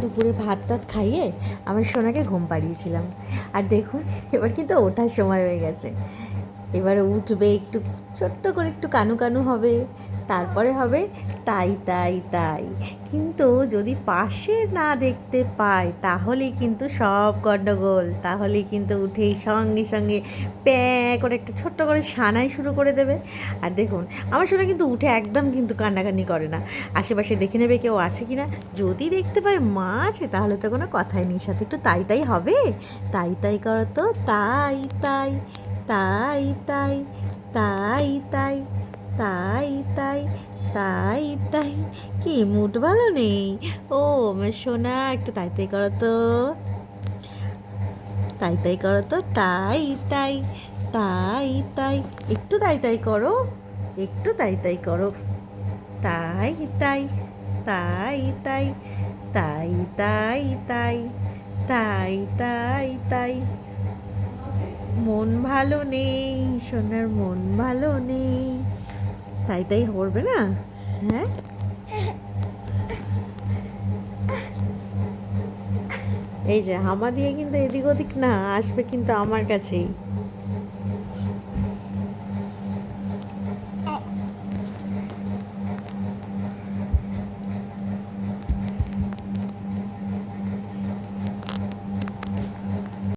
দুপুরে ভাত টাত খাইয়ে আমার সোনাকে ঘুম পাড়িয়েছিলাম। আর দেখুন এবার কিন্তু ওঠার সময় হয়ে গেছে। এবারে উঠবে, একটু ছোট্ট করে একটু কানু কানু হবে, তারপরে হবে তাই তাই তাই। কিন্তু যদি পাশে না দেখতে পায় তাহলেই কিন্তু সব গণ্ডগোল। তাহলেই কিন্তু উঠেই সঙ্গে সঙ্গে প্যাঁ করে একটা ছোট্ট করে সানাই শুরু করে দেবে। আর দেখুন আমার সোনা কিন্তু উঠে একদম কিন্তু কান্নাকানি করে না, আশেপাশে দেখে নেবে কেউ আছে কি না। যদি দেখতে পায় মা আছে তাহলে তো কোনো কথাই নেই, সাথে একটু তাই তাই হবে। তাই তাই করো তো, তাই তাই তাই তাই তাই তাই তাই তাই তাই তাই। কি মুড ভালো নেই? ও আমার সোনা, একটু তাই তাই করো তো, তাই তাই করো তো, তাই তাই তাই তাই। একটু তাই তাই করো, একটু তাই তাই করো, তাই তাই তাই তাই তাই তাই তাই তাই তাই তাই। মন ভালো নেই, সোনার মন ভালো নেই। তাই তাই করবে না? হ্যাঁ, এই যে হামা দিয়ে কিন্তু এদিক ওদিক না আসবে কিন্তু আমার কাছেই।